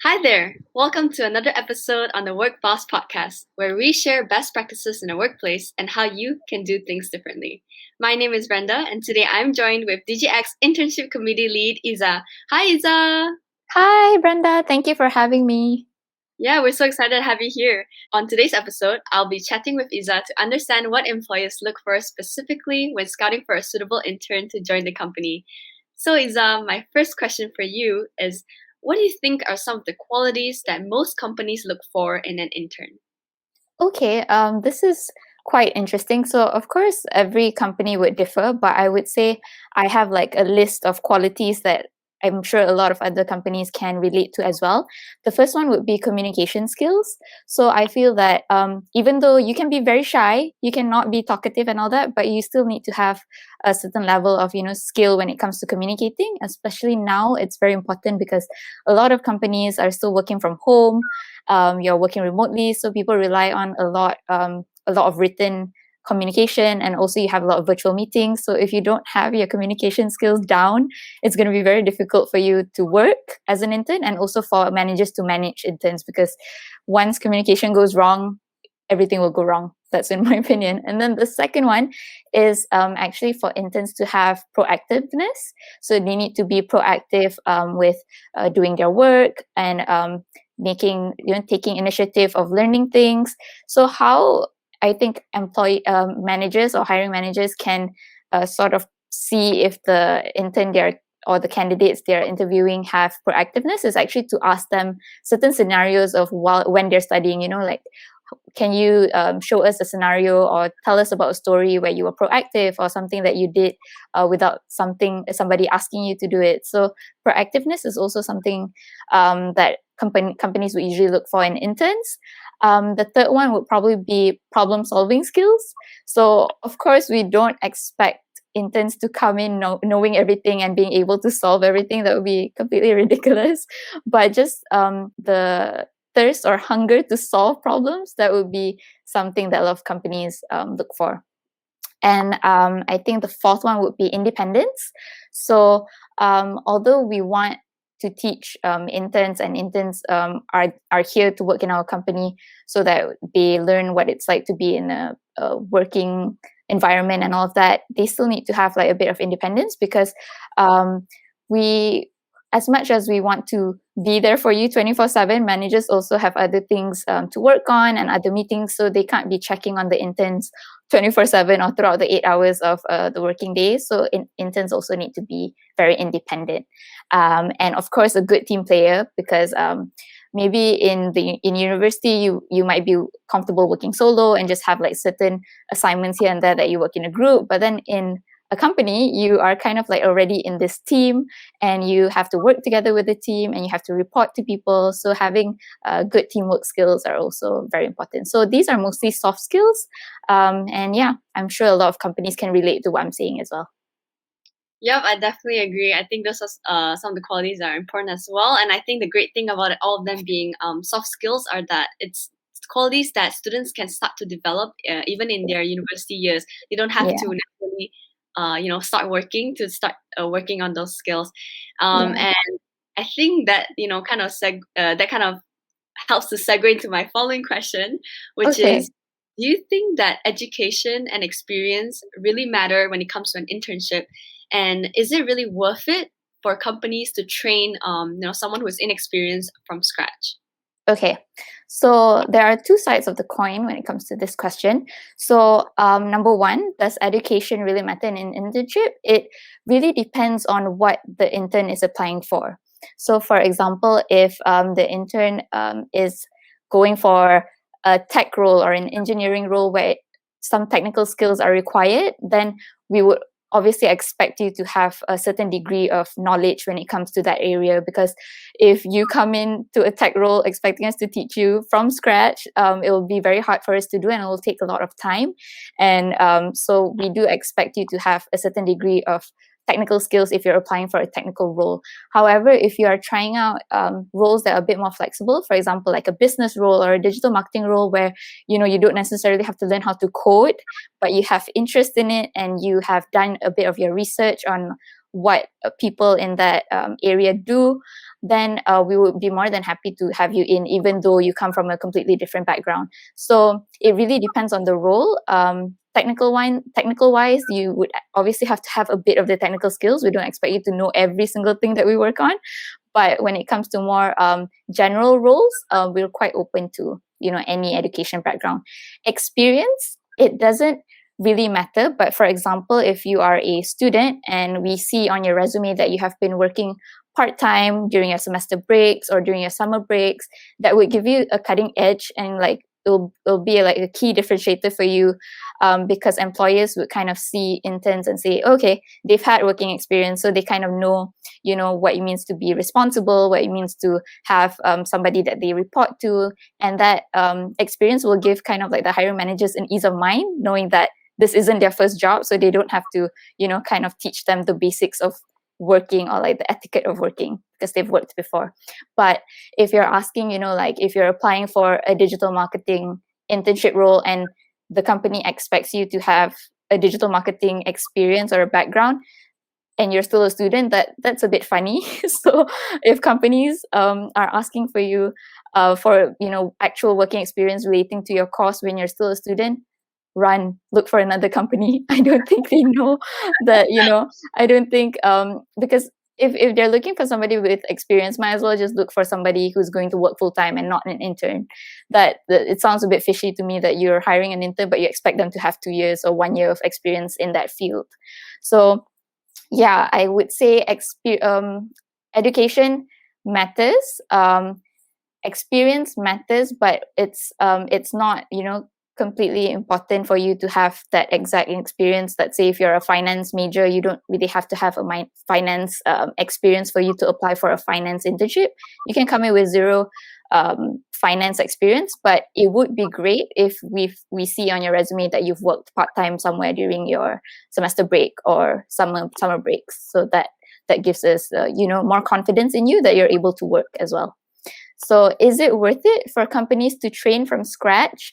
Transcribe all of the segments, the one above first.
Hi there! Welcome to another episode on the Work Boss podcast, where we share best practices in the workplace and how you can do things differently. My name is Brenda, and today I'm joined with Digi-X Internship Committee Lead, Izza. Hi, Izza! Hi, Brenda. Thank you for having me. Yeah, we're so excited to have you here. On today's episode, I'll be chatting with Izza to understand what employers look for specifically when scouting for a suitable intern to join the company. So, Izza, my first question for you is, what do you think are some of the qualities that most companies look for in an intern? Okay, this is quite interesting. So, of course, every company would differ, but I would say I have like a list of qualities that I'm sure a lot of other companies can relate to as well. The first one would be communication skills. So, I feel that even though you can be very shy, you cannot be talkative and all that, but you still need to have a certain level of skill when it comes to communicating. Especially now, it's very important because a lot of companies are still working from home. You're working remotely, so people rely on a lot of written communication, and also you have a lot of virtual meetings. So if you don't have your communication skills down, it's going to be very difficult for you to work as an intern, and also for managers to manage interns, because once communication goes wrong, everything will go wrong. That's in my opinion. And then the second one is actually for interns to have proactiveness. So they need to be proactive with doing their work, and taking initiative of learning things. So how I think employee managers or hiring managers can sort of see if the intern they're or the candidates they're interviewing have proactiveness is actually to ask them certain scenarios of when they're studying. Like, can you show us a scenario or tell us about a story where you were proactive or something that you did without somebody asking you to do it. So proactiveness is also something that companies would usually look for in interns. The third one would probably be problem solving skills. So of course we don't expect interns to come in knowing everything and being able to solve everything. That would be completely ridiculous. But just the thirst or hunger to solve problems, that would be something that a lot of companies look for. And I think the fourth one would be independence. So although we want to teach interns, and interns are here to work in our company so that they learn what it's like to be in a working environment and all of that, they still need to have like a bit of independence, because we, as much as we want to be there for you 24/7, managers also have other things to work on and other meetings, so they can't be checking on the interns 24/7 or throughout the 8 hours of the working day. So interns also need to be very independent, and of course a good team player, because maybe in university you might be comfortable working solo and just have like certain assignments here and there that you work in a group, but then in a company you are kind of like already in this team, and you have to work together with the team, and you have to report to people. So having good teamwork skills are also very important. So these are mostly soft skills, and yeah, I'm sure a lot of companies can relate to what I'm saying as well. Yep, I definitely agree. I think those are some of the qualities that are important as well. And I think the great thing about all of them being soft skills are that it's qualities that students can start to develop even in their university years. They don't have Yeah, to necessarily, start working to start working on those skills. yeah. And I think that that kind of helps to segue into my following question, which Okay. is, do you think that education and experience really matter when it comes to an internship? And is it really worth it for companies to train someone who is inexperienced from scratch? Okay, so there are two sides of the coin when it comes to this question. So, number one, does education really matter in an internship? It really depends on what the intern is applying for. So, for example, if the intern is going for a tech role or an engineering role where some technical skills are required, then we would obviously expect you to have a certain degree of knowledge when it comes to that area, because if you come into a tech role expecting us to teach you from scratch, it will be very hard for us to do, and it will take a lot of time. And so we do expect you to have a certain degree of technical skills if you're applying for a technical role. However, if you are trying out roles that are a bit more flexible, for example, like a business role or a digital marketing role, where you don't necessarily have to learn how to code, but you have interest in it, and you have done a bit of your research on what people in that area do, then we would be more than happy to have you in, even though you come from a completely different background. So it really depends on the role. Technical wise, you would obviously have to have a bit of the technical skills. We don't expect you to know every single thing that we work on, but when it comes to more general roles, we're quite open to any education background. Experience, it doesn't really matter, but for example, if you are a student and we see on your resume that you have been working part-time during your semester breaks or during your summer breaks, that would give you a cutting edge, and like it'll be like a key differentiator for you, because employers would kind of see interns and say, okay, they've had working experience, so they kind of know what it means to be responsible, what it means to have somebody that they report to, and that experience will give kind of like the hiring managers an ease of mind, knowing that this isn't their first job, so they don't have to kind of teach them the basics of working or like the etiquette of working because they've worked before. But if you're asking, like if you're applying for a digital marketing internship role and the company expects you to have a digital marketing experience or a background and you're still a student, that's a bit funny. So if companies are asking for you for actual working experience relating to your course when you're still a student, look for another company. I don't think they know that, I don't think, because if they're looking for somebody with experience, might as well just look for somebody who's going to work full time and not an intern. That it sounds a bit fishy to me that you're hiring an intern, but you expect them to have 2 years or 1 year of experience in that field. So yeah, I would say education matters, experience matters, but it's not, completely important for you to have that exact experience. Let's say if you're a finance major, you don't really have to have a finance experience for you to apply for a finance internship. You can come in with zero finance experience, but it would be great if we see on your resume that you've worked part-time somewhere during your semester break or summer breaks, so that gives us more confidence in you that you're able to work as well. So is it worth it for companies to train from scratch?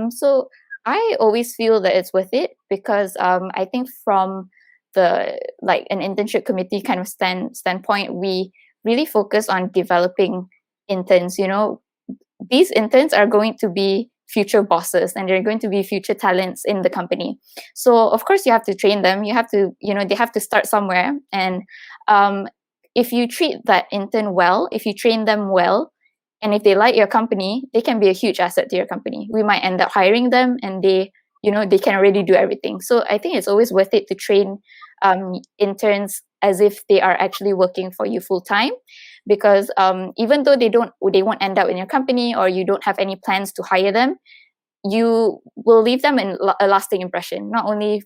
So I always feel that it's worth it because I think from an internship committee kind of standpoint, we really focus on developing interns. These interns are going to be future bosses and they're going to be future talents in the company. So of course you have to train them. You have to, they have to start somewhere. And if you treat that intern well, if you train them well, and if they like your company, they can be a huge asset to your company. We might end up hiring them and they can already do everything. So I think it's always worth it to train interns as if they are actually working for you full time, because even though they won't end up in your company or you don't have any plans to hire them, you will leave them in a lasting impression, not only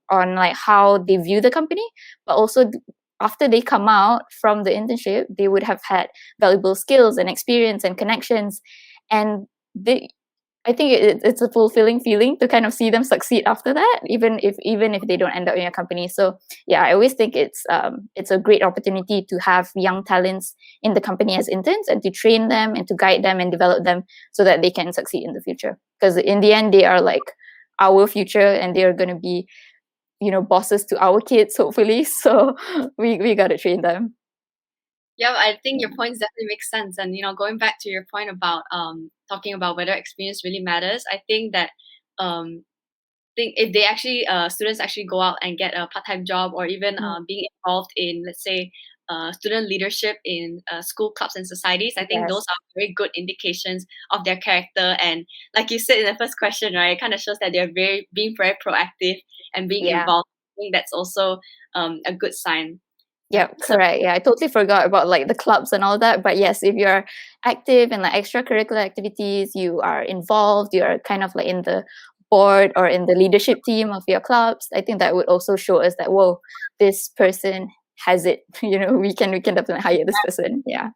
on like how they view the company, but also after they come out from the internship, they would have had valuable skills and experience and connections. And I think it's a fulfilling feeling to kind of see them succeed after that, even if they don't end up in your company. So yeah, I always think it's a great opportunity to have young talents in the company as interns and to train them and to guide them and develop them so that they can succeed in the future. Because in the end, they are like our future and they are going to be bosses to our kids, hopefully. So we got to train them. Yeah, I think your points definitely make sense. And, going back to your point about talking about whether experience really matters, I think that if they actually, students actually go out and get a part-time job or even being involved in, let's say, student leadership in school clubs and societies, I think those are very good indications of their character. And like you said in the first question, right, it kind of shows that they're being very proactive and being involved. I think that's also a good sign. Yeah, correct. Yeah, I totally forgot about like the clubs and all that. But yes, if you're active in like extracurricular activities, you are involved, you are kind of like in the board or in the leadership team of your clubs, I think that would also show us that, whoa, this person has it. We can definitely hire this person. Yeah.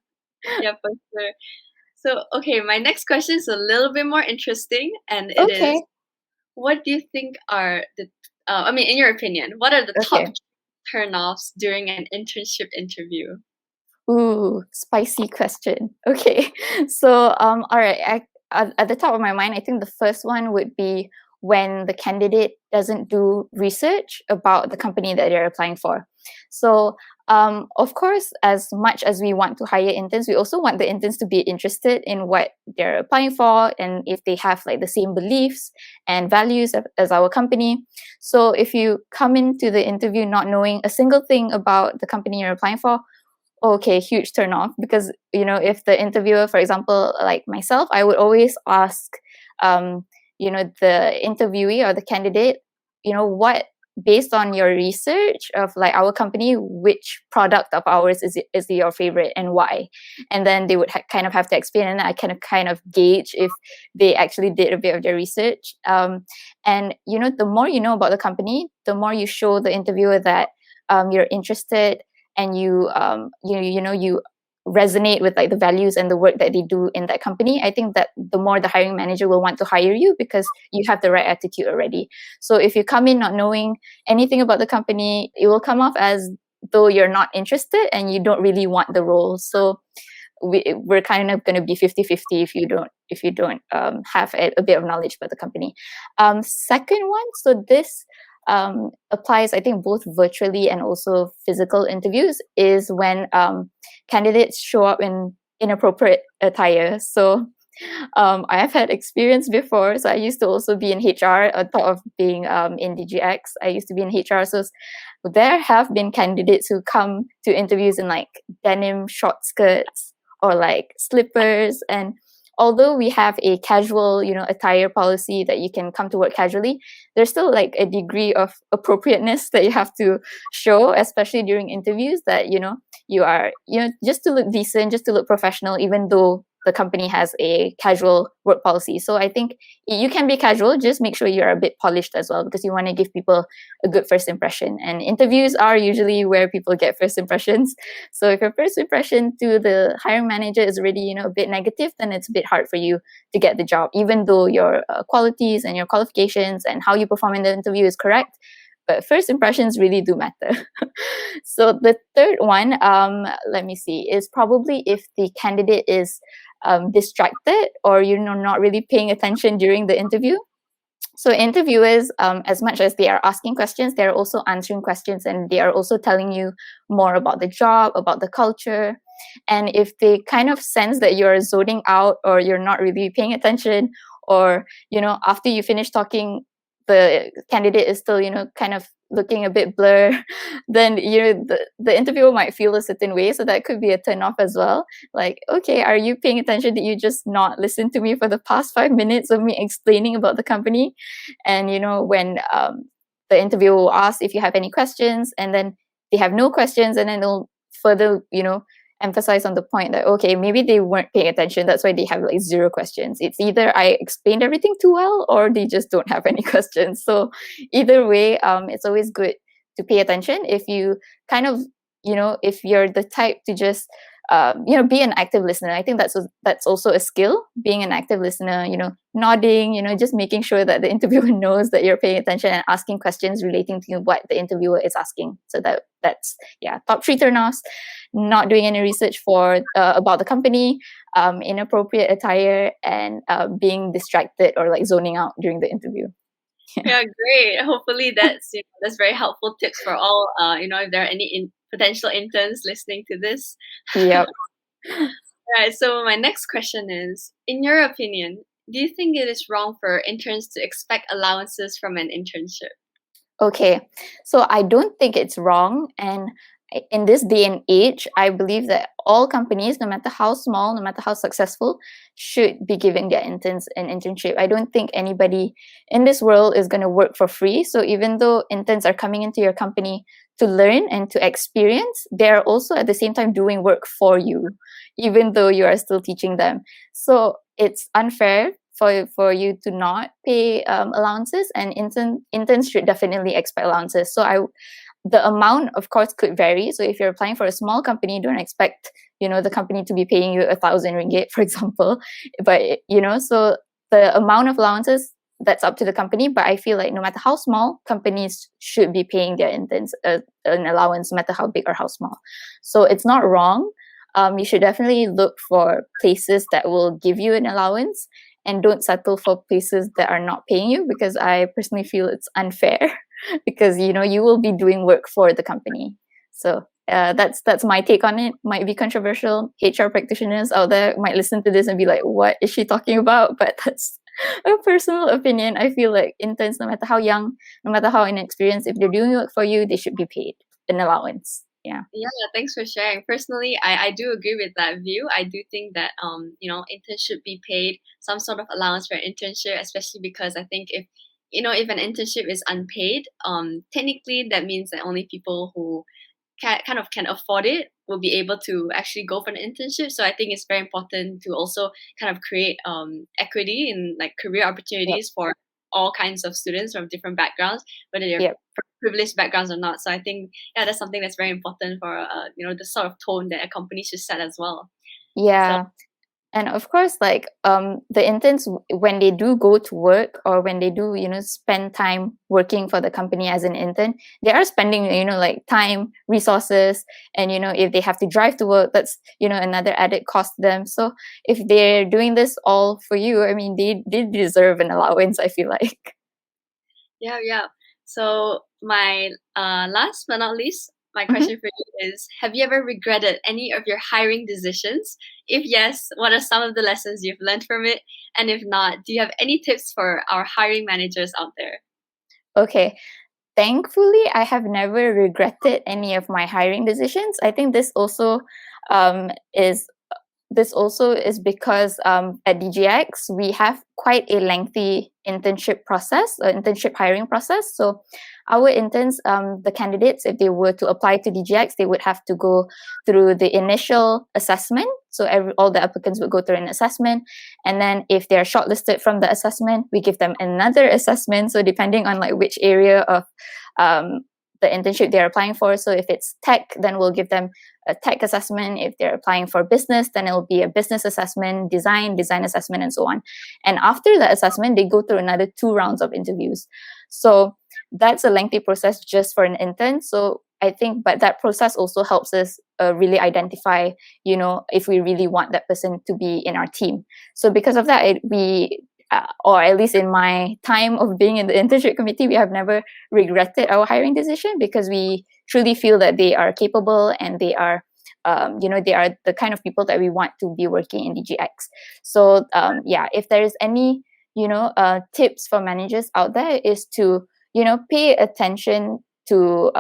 Yeah, for sure. So, okay, my next question is a little bit more interesting, and it is, what do you think are the, in your opinion, what are the top turn-offs during an internship interview? Ooh, spicy question. Okay. So, all right. At the top of my mind, I think the first one would be when the candidate doesn't do research about the company that they're applying for. So of course, as much as we want to hire interns, we also want the interns to be interested in what they're applying for, and if they have like the same beliefs and values as our company. So if you come into the interview not knowing a single thing about the company you're applying for, okay, huge turn off. Because if the interviewer, for example, like myself, I would always ask the interviewee or the candidate, what, based on your research of like our company, which product of ours is your favorite and why. And then they would kind of have to explain, and I kind of gauge if they actually did a bit of their research. And the more you know about the company, the more you show the interviewer that you're interested, and you resonate with like the values and the work that they do in that company. I think that the more the hiring manager will want to hire you, because you have the right attitude already. So if you come in not knowing anything about the company, it will come off as though you're not interested and you don't really want the role. So we're kind of going to be 50-50 if you don't have a bit of knowledge about the company. Second one, so this applies, I think, both virtually and also physical interviews, is when candidates show up in inappropriate attire. So I have had experience before. So I used to also be in HR on top of being in Digi-X. I used to be in HR. So there have been candidates who come to interviews in like denim short skirts or like slippers. And although we have a casual, attire policy that you can come to work casually, there's still like a degree of appropriateness that you have to show, especially during interviews, that, you are, just to look decent, just to look professional, even though the company has a casual work policy. So I think you can be casual, just make sure you're a bit polished as well, because you want to give people a good first impression. And interviews are usually where people get first impressions. So if your first impression to the hiring manager is already, a bit negative, then it's a bit hard for you to get the job, even though your qualities and your qualifications and how you perform in the interview is correct. But first impressions really do matter. So the third one, let me see, is probably if the candidate is distracted or not really paying attention during the interview. So interviewers, as much as they are asking questions, they're also answering questions, and they are also telling you more about the job, about the culture. And if they kind of sense that you're zoning out or you're not really paying attention, or after you finish talking, the candidate is still kind of looking a bit blur, then the interviewer might feel a certain way. So that could be a turn off as well. Like, okay, are you paying attention? Did you just not listen to me for the past 5 minutes of me explaining about the company? And when the interviewer will ask if you have any questions, and then they have no questions, and then they'll further emphasize on the point that, okay, maybe they weren't paying attention, that's why they have like 0 questions. It's either I explained everything too well, or they just don't have any questions. So either way, it's always good to pay attention. If you kind of if you're the type to just be an active listener. I think that's also a skill, being an active listener, nodding, just making sure that the interviewer knows that you're paying attention and asking questions relating to what the interviewer is asking. So that's top 3 turnoffs: not doing any research about the company, inappropriate attire, and being distracted or like zoning out during the interview. Yeah, great. Hopefully that's very helpful tips for all, if there are any potential interns listening to this. Yep. Right. So my next question is, in your opinion, do you think it is wrong for interns to expect allowances from an internship? Okay, so I don't think it's wrong. And in this day and age, I believe that all companies, no matter how small, no matter how successful, should be giving their interns an internship. I don't think anybody in this world is going to work for free. So even though interns are coming into your company to learn and to experience, they're also at the same time doing work for you, even though you are still teaching them. So it's unfair for you to not pay allowances, and interns should definitely expect allowances. So the amount, of course, could vary. So if you're applying for a small company, don't expect the company to be paying you 1,000 ringgit, for example. But so the amount of allowances, that's up to the company. But I feel like no matter how small, companies should be paying their interns an allowance, no matter how big or how small. So it's not wrong. You should definitely look for places that will give you an allowance, and don't settle for places that are not paying you, because I personally feel it's unfair because you will be doing work for the company. So that's my take on it. Might be controversial. HR practitioners out there might listen to this and be like, "What is she talking about?" But that's a personal opinion. I feel like interns, no matter how young, no matter how inexperienced, if they're doing work for you, they should be paid an allowance. Yeah. Yeah, thanks for sharing. Personally, I do agree with that view. I do think that interns should be paid some sort of allowance for an internship, especially because I think if an internship is unpaid, technically that means that only people who can afford it will be able to actually go for an internship. So I think it's very important to also kind of create equity in like career Yep. opportunities for all kinds of students from different backgrounds, whether they're Yep. privileged backgrounds or not. So I think that's something that's very important for the sort of tone that a company should set as well. So Yeah. And of course, like the interns, when they do go to work or when they do, spend time working for the company as an intern, they are spending, like time, resources, and if they have to drive to work, that's another added cost to them. So if they're doing this all for you, I mean, they deserve an allowance, I feel like. yeah, yeah. So my last but not least, my Mhm. question for you is: have you ever regretted any of your hiring decisions? If yes, what are some of the lessons you've learned from it? And if not, do you have any tips for our hiring managers out there? Okay. Thankfully, I have never regretted any of my hiring decisions. I think um, is this also is because at Digi-X, we have quite a lengthy internship hiring process. So our interns, the candidates, if they were to apply to Digi-X, they would have to go through the initial assessment. So all the applicants would go through an assessment. And then if they're shortlisted from the assessment, we give them another assessment. So depending on like which area of um, the internship they're applying for. So if it's tech, then we'll give them a tech assessment. If they're applying for business, then it'll be a business assessment, design assessment, and so on. And after the assessment, they go through another 2 rounds of interviews. So that's a lengthy process just for an intern. So I think, but that process also helps us really identify, if we really want that person to be in our team. So because of that, or at least in my time of being in the internship committee, we have never regretted our hiring decision because we truly feel that they are capable and they are they are the kind of people that we want to be working in Digi-X. So yeah, if there's any tips for managers out there is to pay attention to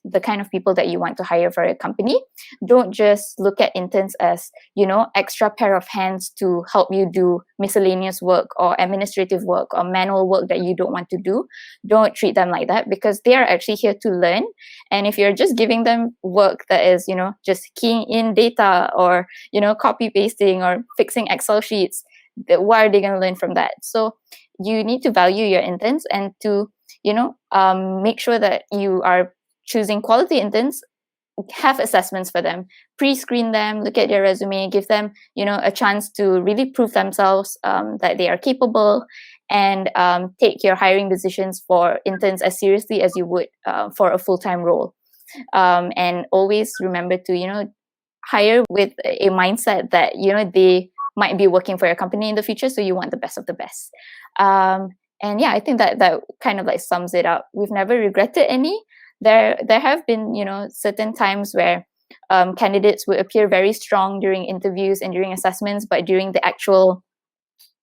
the kind of people that you want to hire for a company. Don't just look at interns as extra pair of hands to help you do miscellaneous work or administrative work or manual work that you don't want to do. Don't treat them like that because they are actually here to learn. And if you're just giving them work that is just keying in data or copy pasting or fixing Excel sheets, what are they going to learn from that? So you need to value your interns and to make sure that you are choosing quality interns. Have assessments for them, pre-screen them, look at their resume, give them a chance to really prove themselves, that they are capable, and take your hiring decisions for interns as seriously as you would for a full-time role. And always remember to hire with a mindset that they might be working for your company in the future, so you want the best of the best. And yeah, I think that kind of like sums it up. We've never regretted any. There have been certain times where candidates would appear very strong during interviews and during assessments, but during the actual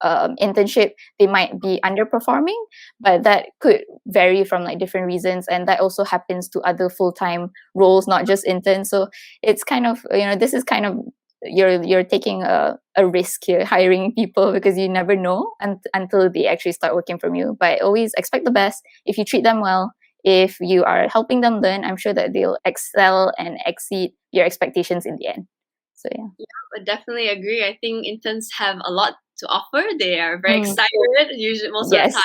internship they might be underperforming, but that could vary from like different reasons, and that also happens to other full-time roles, not just interns. So it's kind of this is kind of you're taking a risk here hiring people because you never know until they actually start working from you. But always expect the best. If you treat them well, if you are helping them learn, I'm sure that they'll excel and exceed your expectations in the end. So yeah. I definitely agree. I think interns have a lot to offer. They are very Mm, excited, usually most of the yes. time.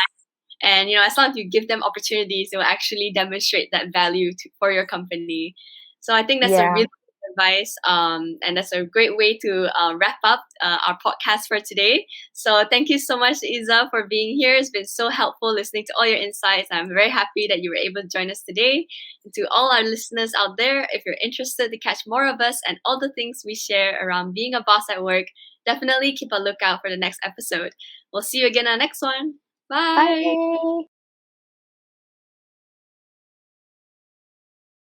And as long as you give them opportunities, they will actually demonstrate that value for your company. So I think that's a Yeah. really good advice, and that's a great way to wrap up our podcast for today. So thank you so much, Izza, for being here. It's been so helpful listening to all your insights. I'm very happy that you were able to join us today. And to all our listeners out there, if you're interested to catch more of us and all the things we share around being a boss at work, definitely keep a lookout for the next episode. We'll see you again on the next one. Bye. Bye.